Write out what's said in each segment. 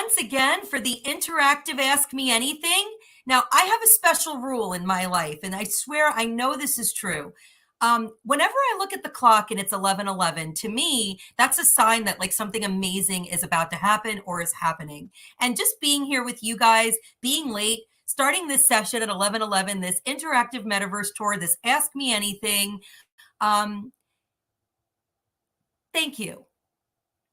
once again for the interactive Ask Me Anything. Now, I have a special rule in my life, and I swear I know this is true. Whenever I look at the clock and it's 11:11, to me, that's a sign that like something amazing is about to happen or is happening. And just being here with you guys, being late, starting this session at 11:11, this interactive metaverse tour, this Ask Me Anything. Thank you.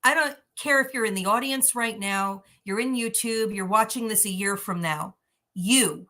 I don't care if you're in the audience right now, you're in YouTube, you're watching this a year from now. You,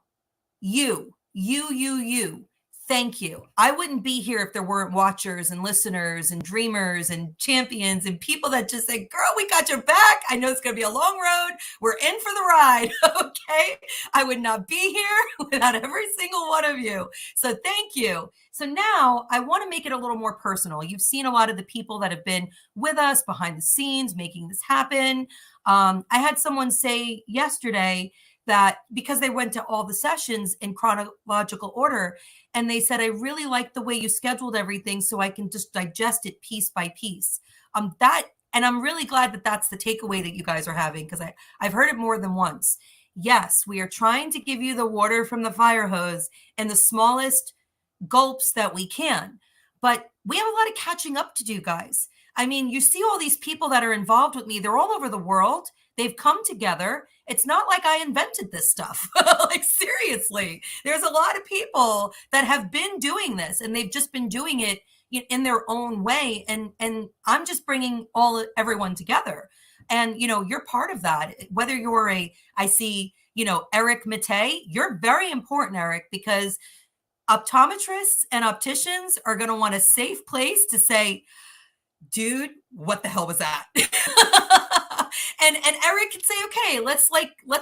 thank you. I wouldn't be here if there weren't watchers and listeners and dreamers and champions and people that just say, girl, we got your back. I know it's going to be a long road. We're in for the ride. Okay. I would not be here without every single one of you. So thank you. So now I want to make it a little more personal. You've seen a lot of the people that have been with us behind the scenes, making this happen. I had someone say yesterday that because they went to all the sessions in chronological order, and they said, I really like the way you scheduled everything so I can just digest it piece by piece. And I'm really glad that that's the takeaway that you guys are having, because I've heard it more than once. Yes, we are trying to give you the water from the fire hose in the smallest gulps that we can. But we have a lot of catching up to do, guys. I mean, you see all these people that are involved with me. They're all over the world. They've come together. It's not like I invented this stuff. Like, seriously, there's a lot of people that have been doing this, and they've just been doing it in their own way. And I'm just bringing everyone together. And, you're part of that. Whether you're I see, Eric Mate, you're very important, Eric, because optometrists and opticians are going to want a safe place to say, dude, what the hell was that? and Eric can say, okay, let's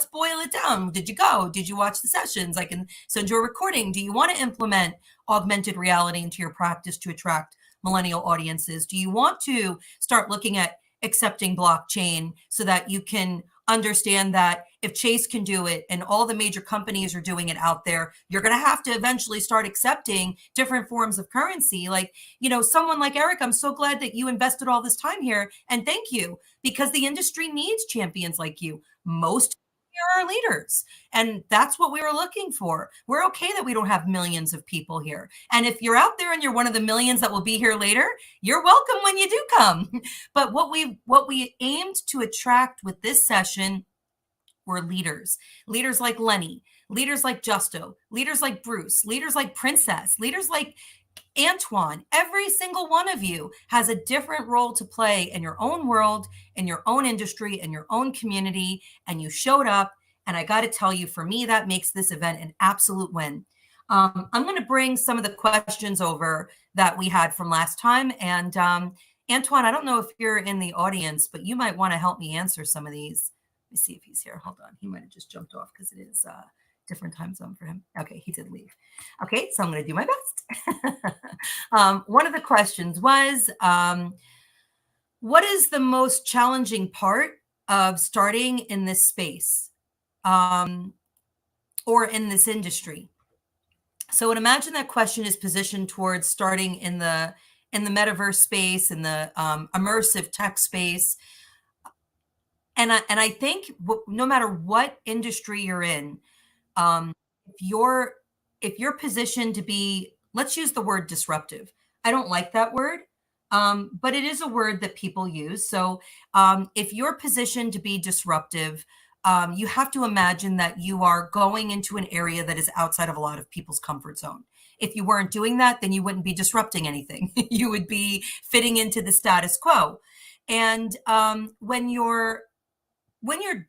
boil it down. Did you go? Did you watch the sessions? I can send you a recording. Do you want to implement augmented reality into your practice to attract millennial audiences? Do you want to start looking at accepting blockchain so that you can understand that if Chase can do it and all the major companies are doing it out there, you're going to have to eventually start accepting different forms of currency. Like, someone like Eric, I'm so glad that you invested all this time here. And thank you, because the industry needs champions like you. Most here are leaders. And that's what we were looking for. We're okay that we don't have millions of people here. And if you're out there and you're one of the millions that will be here later, you're welcome when you do come. But what we aimed to attract with this session were leaders like Lenny, leaders like Justo, leaders like Bruce, leaders like Princess, leaders like Antoine. Every single one of you has a different role to play in your own world, in your own industry, in your own community, and you showed up. And I got to tell you, for me, that makes this event an absolute win. I'm going to bring some of the questions over that we had from last time. And Antoine, I don't know if you're in the audience, but you might want to help me answer some of these. Let me see if he's here. Hold on. He might have just jumped off because it is different time zone for him. Okay, he did leave. Okay, so I'm going to do my best. One of the questions was, what is the most challenging part of starting in this space or in this industry? So I'd imagine that question is positioned towards starting in the metaverse space, in the immersive tech space. And I think no matter what industry you're in, if you're positioned to be, let's use the word disruptive. I don't like that word, but it is a word that people use. So if you're positioned to be disruptive, you have to imagine that you are going into an area that is outside of a lot of people's comfort zone. If you weren't doing that, then you wouldn't be disrupting anything. You would be fitting into the status quo. And when you're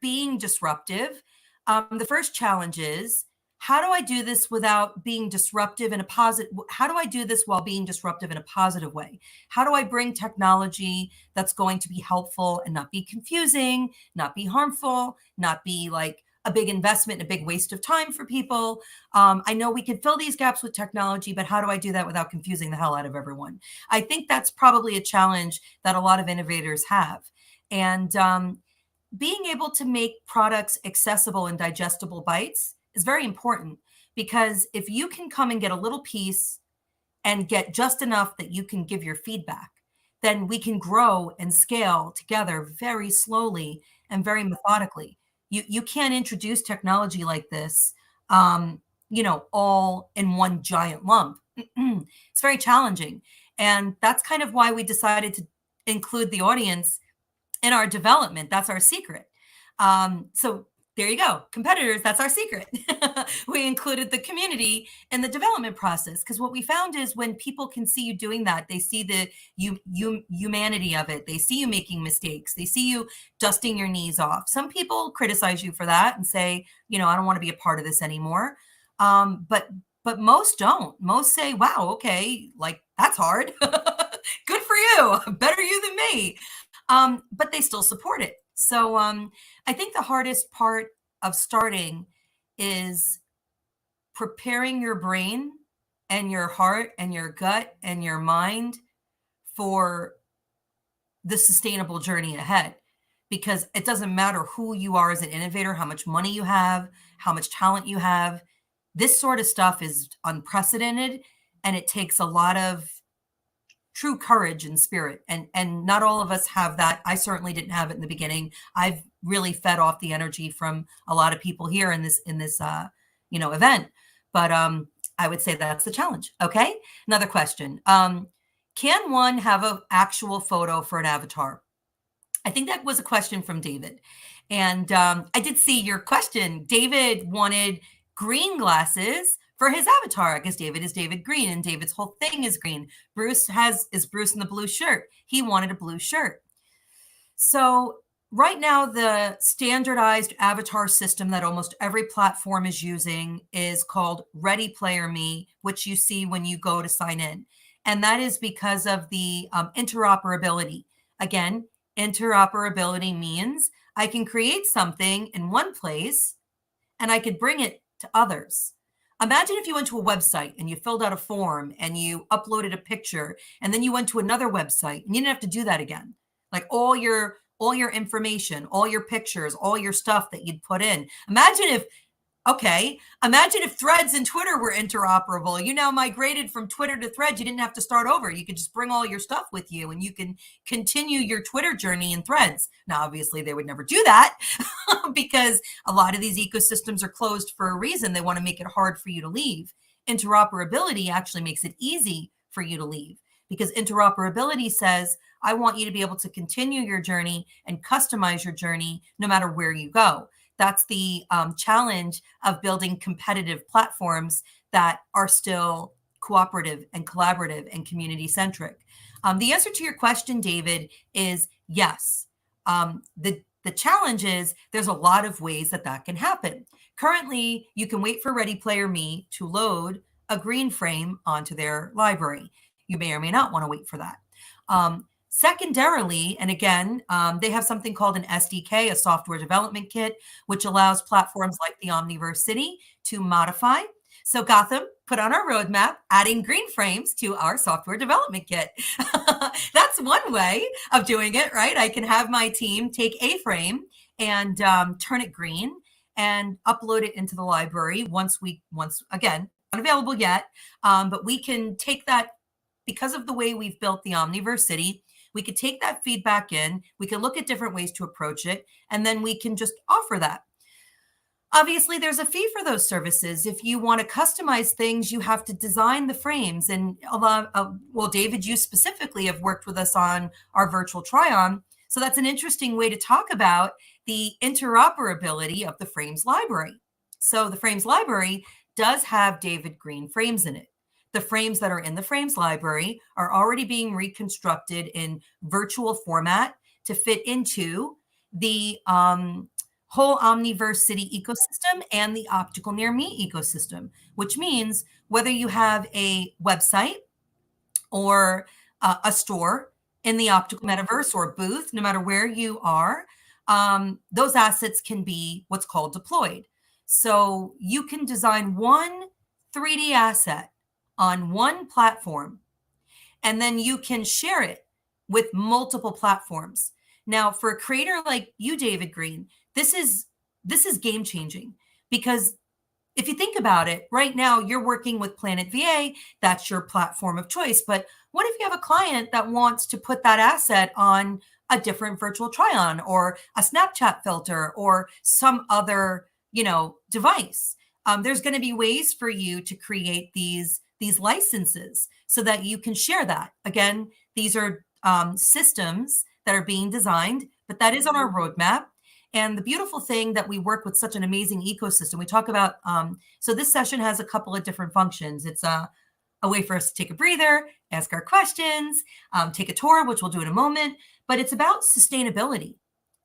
being disruptive, the first challenge is, how do I do this without being disruptive in a positive? How do I do this while being disruptive in a positive way? How do I bring technology that's going to be helpful and not be confusing, not be harmful, not be like a big investment and a big waste of time for people? I know we can fill these gaps with technology, but how do I do that without confusing the hell out of everyone? I think that's probably a challenge that a lot of innovators have. And being able to make products accessible in digestible bites is very important, because if you can come and get a little piece and get just enough that you can give your feedback, then we can grow and scale together very slowly and very methodically. You can't introduce technology like this, all in one giant lump. It's very challenging. And that's kind of why we decided to include the audience in our development. That's our secret. So there you go, competitors. That's our secret. We included the community in the development process, because what we found is when people can see you doing that, they see the humanity of it. They see you making mistakes. They see you dusting your knees off. Some people criticize you for that and say, I don't want to be a part of this anymore. But most don't. Most say, wow, okay, like that's hard. Good for you. Better you than me. But they still support it. So I think the hardest part of starting is preparing your brain and your heart and your gut and your mind for the sustainable journey ahead. Because it doesn't matter who you are as an innovator, how much money you have, how much talent you have. This sort of stuff is unprecedented, and it takes a lot of true courage and spirit. And not all of us have that. I certainly didn't have it in the beginning. I've really fed off the energy from a lot of people here in this event. But I would say that's the challenge. Okay. Another question. Can one have an actual photo for an avatar? I think that was a question from David. And I did see your question. David wanted green glasses for his avatar, because David is David Green, and David's whole thing is green. Bruce is Bruce in the blue shirt. He wanted a blue shirt. So right now, the standardized avatar system that almost every platform is using is called Ready Player Me, which you see when you go to sign in. And that is because of the interoperability. Again, interoperability means I can create something in one place and I could bring it to others. Imagine if you went to a website and you filled out a form and you uploaded a picture, and then you went to another website and you didn't have to do that again. Like all your information, all your pictures, all your stuff that you'd put in. Imagine if Threads and Twitter were interoperable. You now migrated from Twitter to Threads. You didn't have to start over. You could just bring all your stuff with you and you can continue your Twitter journey in Threads. Now, obviously, they would never do that because a lot of these ecosystems are closed for a reason. They want to make it hard for you to leave. Interoperability actually makes it easy for you to leave, because interoperability says, I want you to be able to continue your journey and customize your journey no matter where you go. That's the challenge of building competitive platforms that are still cooperative and collaborative and community-centric. The answer to your question, David, is yes. The challenge is there's a lot of ways that can happen. Currently, you can wait for Ready Player Me to load a green frame onto their library. You may or may not want to wait for that. Secondarily, and again, they have something called an SDK, a software development kit, which allows platforms like the Omniverse City to modify. So Gotham put on our roadmap, adding green frames to our software development kit. That's one way of doing it, right? I can have my team take a frame and turn it green and upload it into the library once again, not available yet, but we can take that. Because of the way we've built the Omniverse City, we could take that feedback in, we can look at different ways to approach it, and then we can just offer that. Obviously, there's a fee for those services. If you want to customize things, you have to design the frames. And David, you specifically have worked with us on our virtual try-on. So that's an interesting way to talk about the interoperability of the frames library. So the frames library does have David Green frames in it. The frames that are in the frames library are already being reconstructed in virtual format to fit into the whole Omniverse City ecosystem and the Optical Near Me ecosystem, which means whether you have a website or a store in the Optical Metaverse or booth, no matter where you are, those assets can be what's called deployed. So you can design one 3D asset on one platform, and then you can share it with multiple platforms. Now, for a creator like you, David Green, this is game changing, because if you think about it, right now you're working with Planet VA, that's your platform of choice. But what if you have a client that wants to put that asset on a different virtual try-on or a Snapchat filter or some other, device. There's going to be ways for you to create these licenses so that you can share that. Again, these are systems that are being designed, but that is on our roadmap. And the beautiful thing that we work with such an amazing ecosystem, we talk about, so this session has a couple of different functions. It's a way for us to take a breather, ask our questions, take a tour, which we'll do in a moment, but it's about sustainability.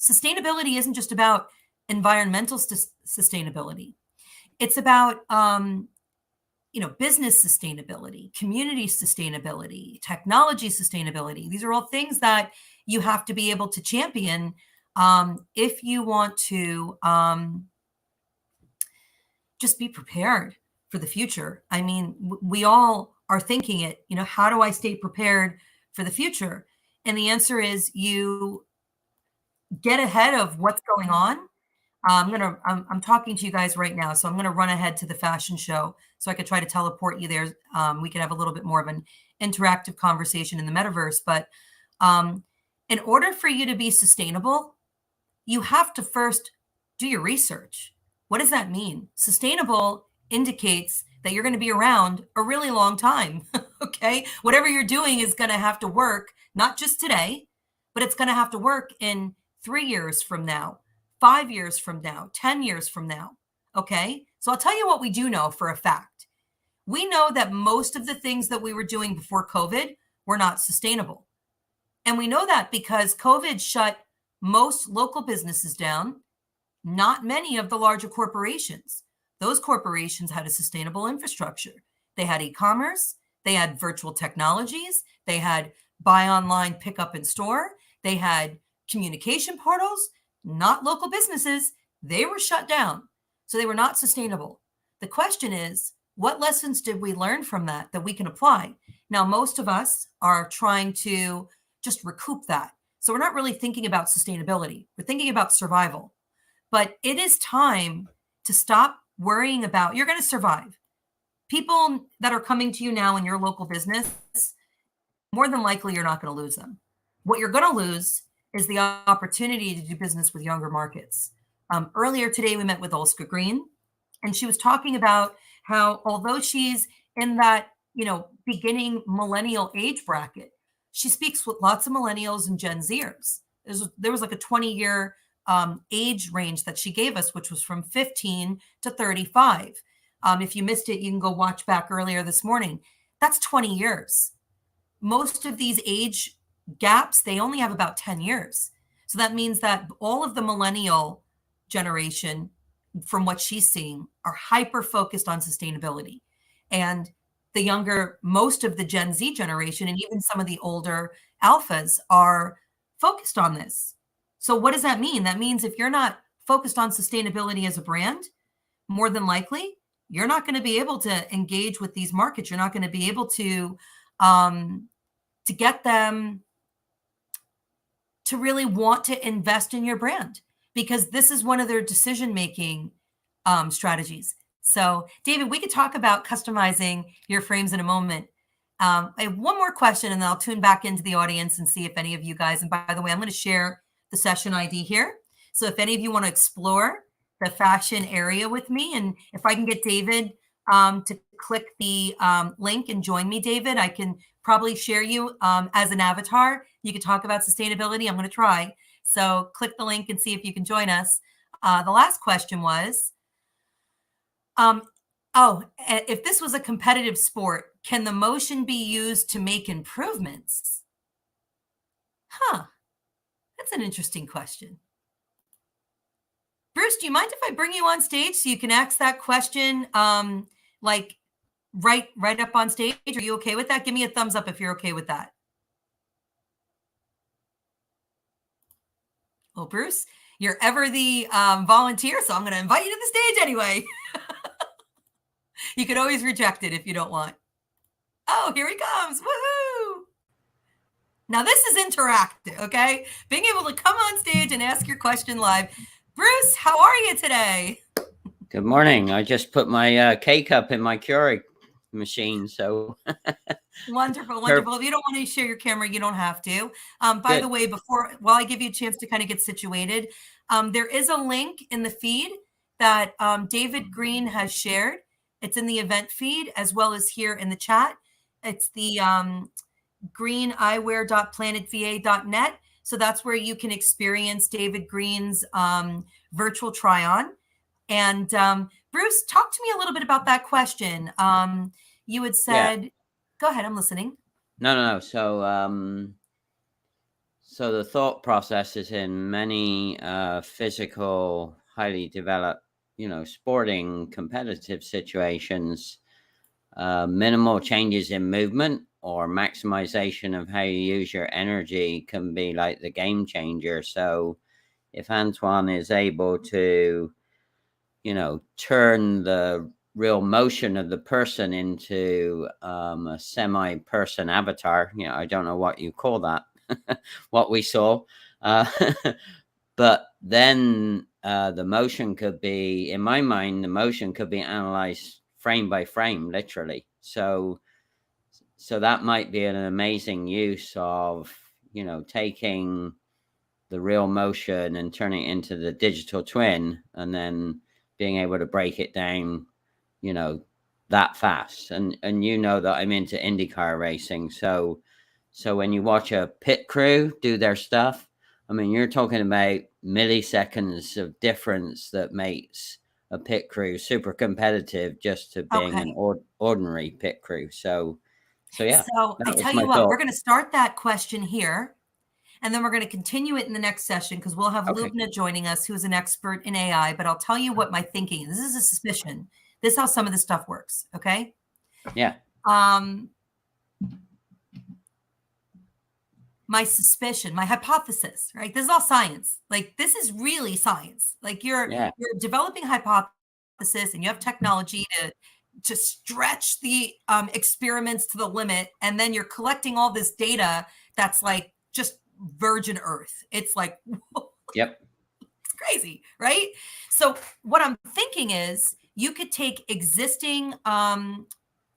Sustainability isn't just about environmental sustainability. It's about, business sustainability, community sustainability, technology sustainability. These are all things that you have to be able to champion if you want to just be prepared for the future. I mean, we all are thinking it, how do I stay prepared for the future? And the answer is you get ahead of what's going on. I'm talking to you guys right now, so I'm going to run ahead to the fashion show so I could try to teleport you there. We could have a little bit more of an interactive conversation in the metaverse. But in order for you to be sustainable, you have to first do your research. What does that mean? Sustainable indicates that you're going to be around a really long time. Okay. Whatever you're doing is going to have to work, not just today, but it's going to have to work in 3 years from now, 5 years from now, 10 years from now. Okay. So I'll tell you what we do know for a fact. We know that most of the things that we were doing before COVID were not sustainable. And we know that because COVID shut most local businesses down, not many of the larger corporations. Those corporations had a sustainable infrastructure. They had e-commerce, they had virtual technologies, they had buy online, pick up in store, they had communication portals. Not local businesses. They were shut down. So they were not sustainable. The question is, what lessons did we learn from that we can apply? Now, most of us are trying to just recoup that. So we're not really thinking about sustainability. We're thinking about survival. But it is time to stop worrying about, you're going to survive. People that are coming to you now in your local business, more than likely, you're not going to lose them. What you're going to lose is the opportunity to do business with younger markets. Earlier today, we met with Olska Green, and she was talking about how although she's in that, beginning millennial age bracket, she speaks with lots of millennials and Gen Zers. There was like a 20-year age range that she gave us, which was from 15 to 35. If you missed it, you can go watch back earlier this morning. That's 20 years. Most of these age gaps, they only have about 10 years. So that means that all of the millennial generation, from what she's seeing, are hyper focused on sustainability. And the younger, most of the Gen Z generation, and even some of the older alphas are focused on this. So what does that mean? That means if you're not focused on sustainability as a brand, more than likely, you're not going to be able to engage with these markets. You're not going to be able to get them to really want to invest in your brand, because this is one of their decision-making strategies. So David, we could talk about customizing your frames in a moment. I have one more question and then I'll tune back into the audience and see if any of you guys, and by the way, I'm going to share the session ID here. So if any of you want to explore the fashion area with me, and if I can get David to click the link and join me, David, I can probably share you as an avatar. You could talk about sustainability. I'm going to try. So click the link and see if you can join us. The last question was, if this was a competitive sport, can the motion be used to make improvements? That's an interesting question. Bruce, do you mind if I bring you on stage so you can ask that question like right up on stage? Are you okay with that? Give me a thumbs up if you're okay with that. Well, Bruce, you're ever the volunteer, so I'm going to invite you to the stage anyway. You could always reject it if you don't want. Oh, here he comes. Woohoo! Now this is interactive, okay? Being able to come on stage and ask your question live. Bruce, how are you today? Good morning. I just put my K-cup in my Keurig machine, so Wonderful, Per- wonderful. If you don't want to share your camera, you don't have to. By the Good. way, while I give you a chance to kind of get situated, there is a link in the feed that David Green has shared. It's in the event feed as well as here in the chat. It's the greeneyewear.planetva.net. So that's where you can experience David Green's virtual try-on. And Bruce, talk to me a little bit about that question. You had Yeah. said, go ahead, I'm listening. No. So the thought process is in many physical, highly developed, sporting competitive situations. Minimal changes in movement or maximization of how you use your energy can be like the game changer. So if Antoine is able to, turn the real motion of the person into a semi-person avatar, I don't know what you call that, what we saw. Uh, but then the motion could be, in my mind, the motion could be analyzed frame by frame, literally. So that might be an amazing use of, taking the real motion and turning it into the digital twin, and then being able to break it down, that fast. And that I'm into IndyCar racing, so when you watch a pit crew do their stuff, I mean, you're talking about milliseconds of difference that makes a pit crew super competitive just to being an Okay. ordinary pit crew. So yeah, So I that tell was you my what, we're thought. going to start that question here, and then we're going to continue it in the next session because we'll have Okay. Lubna joining us, who's an expert in AI. But I'll tell you what my thinking is. This is a suspicion. This is how some of this stuff works. Okay. Yeah. Um, my suspicion, my hypothesis, right? This is all science. Like this is really science. Like you're Yeah. developing a hypothesis and you have technology to stretch the experiments to the limit, and then you're collecting all this data that's like just virgin earth. It's like Yep. it's crazy, right? So what I'm thinking is you could take existing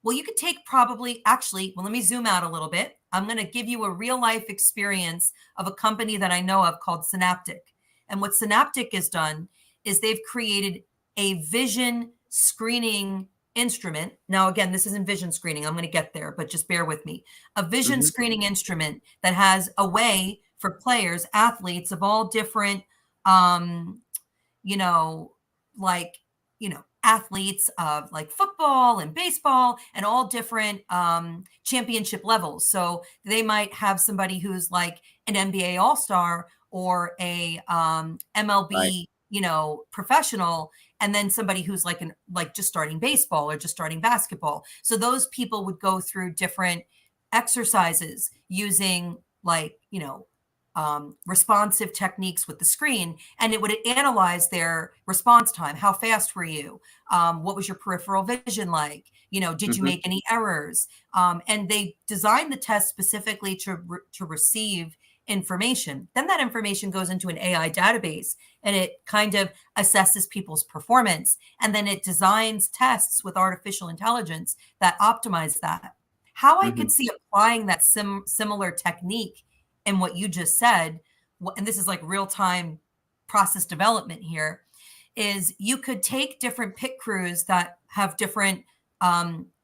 well, you could take probably actually, well, let me zoom out a little bit. I'm going to give you a real life experience of a company that I know of called Synaptic. And what Synaptic has done is they've created a vision screening instrument. Now, again, this isn't vision screening. I'm going to get there, but just bear with me. A vision Hmm. screening instrument that has a way for players, athletes of all different um, you know, like, athletes of like football and baseball and all different championship levels. So they might have somebody who's like an NBA all-star or a Right. MLB, professional, and then somebody who's like just starting baseball or just starting basketball. So those people would go through different exercises using like, responsive techniques with the screen, and it would analyze their response time. How fast were you? What was your peripheral vision like? Did you Hmm. make any errors? And they designed the test specifically to receive information. Then that information goes into an AI database and it kind of assesses people's performance. And then it designs tests with artificial intelligence that optimize that. How I Hmm. could see applying that similar technique in what you just said, and this is like real time process development here, is you could take different pit crews that have different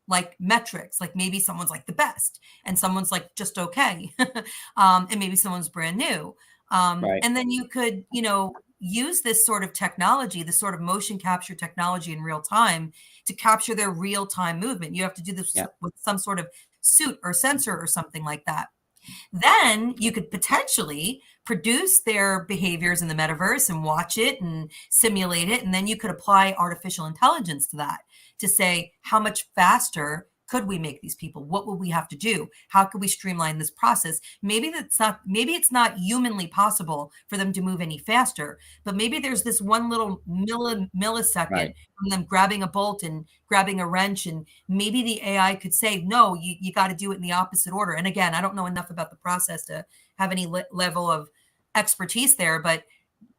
like metrics, like maybe someone's like the best and someone's like just okay, and maybe someone's brand new, Right. and then you could use this sort of technology, this sort of motion capture technology in real time to capture their real time movement. You have to do this Yeah. with some sort of suit or sensor or something like that. Then you could potentially produce their behaviors in the metaverse and watch it and simulate it. And then you could apply artificial intelligence to that to say, how much faster could we make these people? What would we have to do? How could we streamline this process? Maybe it's not humanly possible for them to move any faster, but maybe there's this one little millisecond Right. from them grabbing a bolt and grabbing a wrench, and maybe the AI could say, no, you got to do it in the opposite order. And again, I don't know enough about the process to have any level of expertise there, but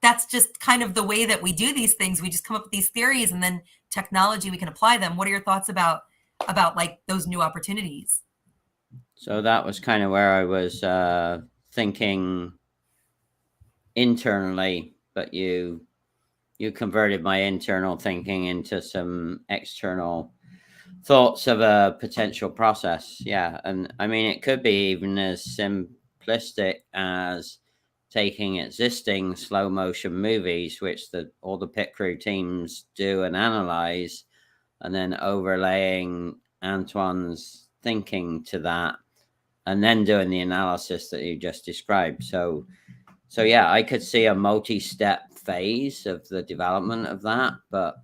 that's just kind of the way that we do these things. We just come up with these theories and then technology, we can apply them. What are your thoughts about like those new opportunities? So that was kind of where I was thinking internally, but you converted my internal thinking into some external thoughts of a potential process. Yeah. And I mean, it could be even as simplistic as taking existing slow motion movies, which all the pit crew teams do and analyze, and then overlaying Antoine's thinking to that, and then doing the analysis that you just described. So yeah, I could see a multi-step phase of the development of that, but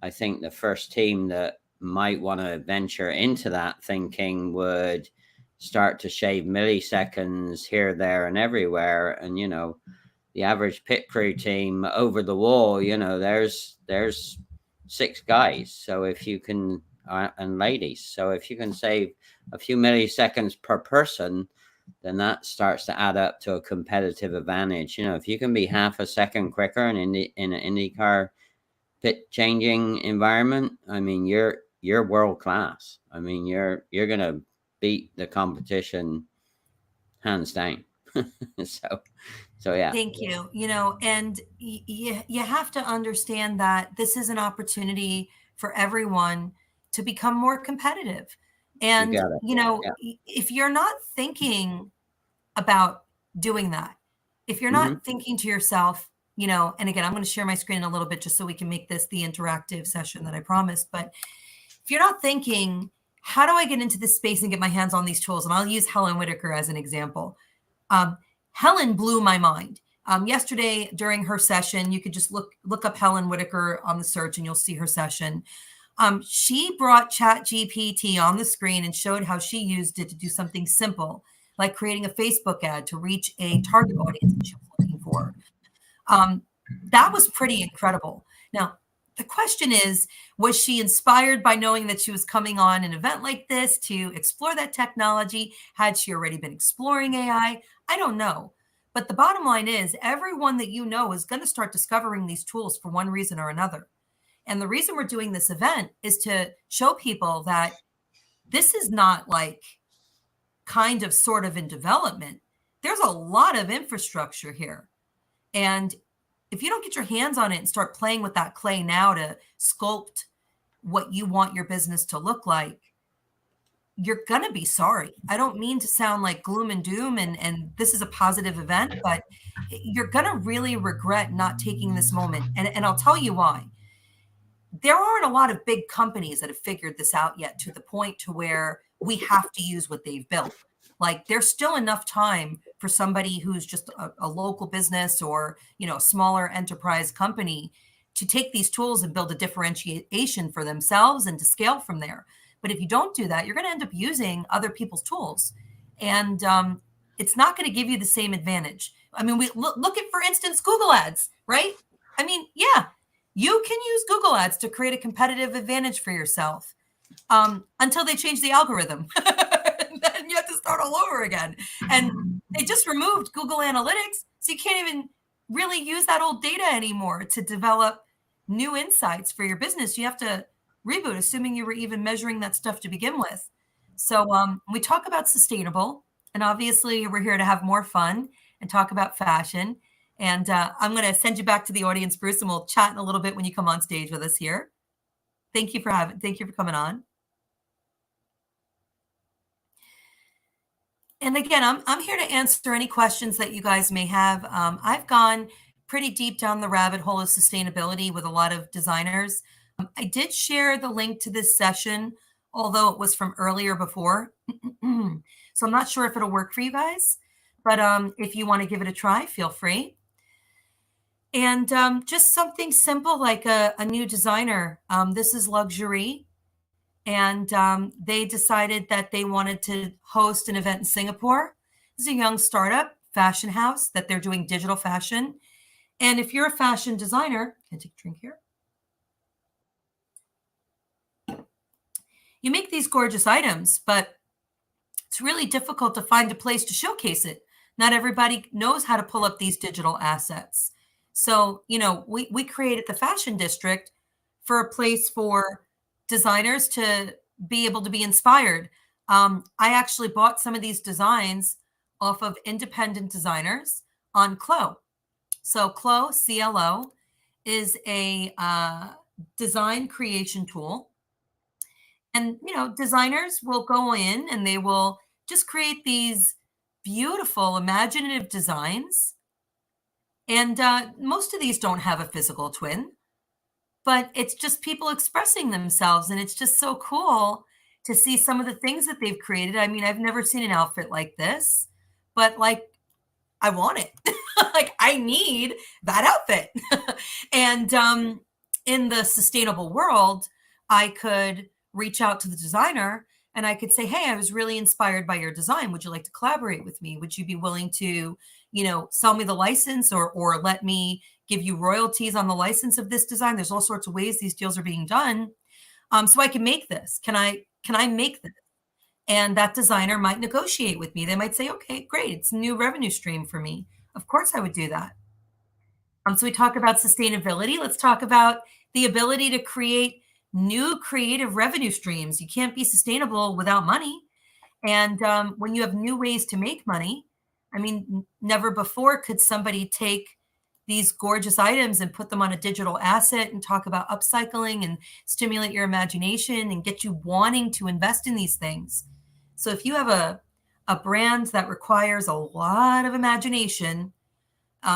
I think the first team that might want to venture into that thinking would start to shave milliseconds here, there, and everywhere. And the average pit crew team over the wall, there's 6 guys. So if you can, and ladies, so if you can save a few milliseconds per person, then that starts to add up to a competitive advantage. If you can be half a second quicker in an IndyCar pit changing environment, I mean, you're world class. I mean, you're gonna beat the competition hands down. so yeah. Thank you. And you have to understand that this is an opportunity for everyone to become more competitive. You And, got it. Yeah. if you're not thinking about doing that, if you're Mm-hmm. not thinking to yourself, and again, I'm going to share my screen in a little bit just so we can make this the interactive session that I promised. But if you're not thinking, how do I get into this space and get my hands on these tools? And I'll use Helen Whitaker as an example. Helen blew my mind. Yesterday during her session, you could just look up Helen Whitaker on the search and you'll see her session. She brought ChatGPT on the screen and showed how she used it to do something simple, like creating a Facebook ad to reach a target audience that she was looking for. That was pretty incredible. Now, the question is, was she inspired by knowing that she was coming on an event like this to explore that technology? Had she already been exploring AI? I don't know. But the bottom line is, everyone that you know is going to start discovering these tools for one reason or another. And the reason we're doing this event is to show people that this is not like kind of sort of in development. There's a lot of infrastructure here. And if you don't get your hands on it and start playing with that clay now to sculpt what you want your business to look like, you're going to be sorry. I don't mean to sound like gloom and doom, and this is a positive event, but you're going to really regret not taking this moment. And I'll tell you why. There aren't a lot of big companies that have figured this out yet to the point to where we have to use what they've built. Like, there's still enough time for somebody who's just a local business or, a smaller enterprise company to take these tools and build a differentiation for themselves and to scale from there. But if you don't do that, you're going to end up using other people's tools. And it's not going to give you the same advantage. I mean, we look at, for instance, Google Ads, right? I mean, yeah, you can use Google Ads to create a competitive advantage for yourself until they change the algorithm. Then you have to start all over again. And they just removed Google Analytics, so you can't even really use that old data anymore to develop new insights for your business. You have to reboot, assuming you were even measuring that stuff to begin with. So we talk about sustainable, and obviously we're here to have more fun and talk about fashion. And I'm going to send you back to the audience, Bruce, and we'll chat in a little bit when you come on stage with us here. Thank you for coming on. And again, I'm here to answer any questions that you guys may have. I've gone pretty deep down the rabbit hole of sustainability with a lot of designers. I did share the link to this session, although it was from earlier before. So I'm not sure if it'll work for you guys, but if you want to give it a try, feel free. And just something simple like a new designer. This is Luxury. And they decided that they wanted to host an event in Singapore. This is a young startup fashion house that they're doing digital fashion. And if you're a fashion designer, can I take a drink here? You make these gorgeous items, but it's really difficult to find a place to showcase it. Not everybody knows how to pull up these digital assets. So, we created the Fashion District for a place for designers to be able to be inspired. I actually bought some of these designs off of independent designers on Clo. So Clo, CLO, is a design creation tool. And, designers will go in and they will just create these beautiful, imaginative designs. And most of these don't have a physical twin, but it's just people expressing themselves. And it's just so cool to see some of the things that they've created. I mean, I've never seen an outfit like this, but like, I want it. Like, I need that outfit. And in the sustainable world, I could reach out to the designer and I could say, hey, I was really inspired by your design. Would you like to collaborate with me? Would you be willing to, sell me the license or let me give you royalties on the license of this design? There's all sorts of ways these deals are being done. So I can make this. Can I make this? And that designer might negotiate with me. They might say, okay, great. It's a new revenue stream for me. Of course I would do that. So we talk about sustainability. Let's talk about the ability to create new creative revenue streams. You can't be sustainable without money. And when you have new ways to make money, I mean, never before could somebody take these gorgeous items and put them on a digital asset and talk about upcycling and stimulate your imagination and get you wanting to invest in these things. So if you have a brand that requires a lot of imagination,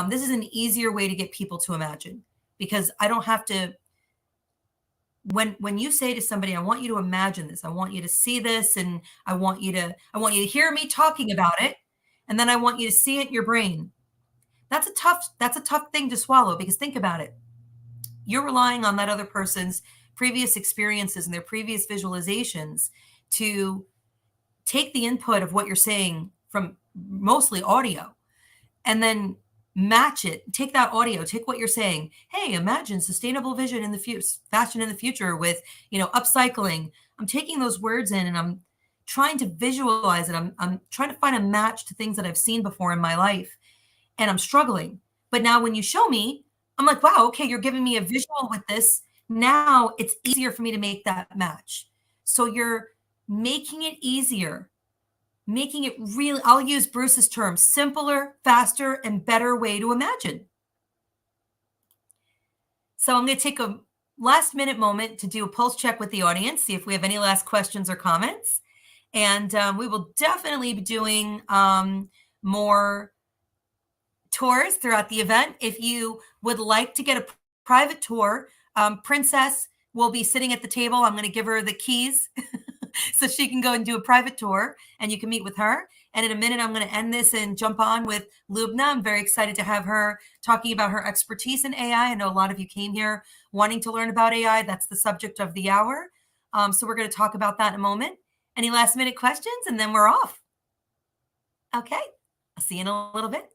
this is an easier way to get people to imagine, because I don't have to. When you say to somebody, I want you to imagine this, I want you to see this, and I want you to hear me talking about it, and then I want you to see it in your brain. That's a tough thing to swallow, because think about it. You're relying on that other person's previous experiences and their previous visualizations to take the input of what you're saying from mostly audio and then match it. Take that audio, take what you're saying. Hey, imagine sustainable vision in the future, fashion in the future with, upcycling. I'm taking those words in and I'm trying to visualize it. I'm trying to find a match to things that I've seen before in my life, and I'm struggling. But now when you show me, I'm like, wow, okay, you're giving me a visual with this. Now it's easier for me to make that match. So you're making it easier, making it really, I'll use Bruce's term, simpler, faster, and better way to imagine. So I'm going to take a last minute moment to do a pulse check with the audience, see if we have any last questions or comments. And we will definitely be doing more tours throughout the event. If you would like to get a private tour, Princess will be sitting at the table. I'm going to give her the keys so she can go and do a private tour and you can meet with her. And in a minute, I'm going to end this and jump on with Lubna. I'm very excited to have her talking about her expertise in AI. I know a lot of you came here wanting to learn about AI. That's the subject of the hour. So we're going to talk about that in a moment. Any last minute questions? And then we're off. Okay. I'll see you in a little bit.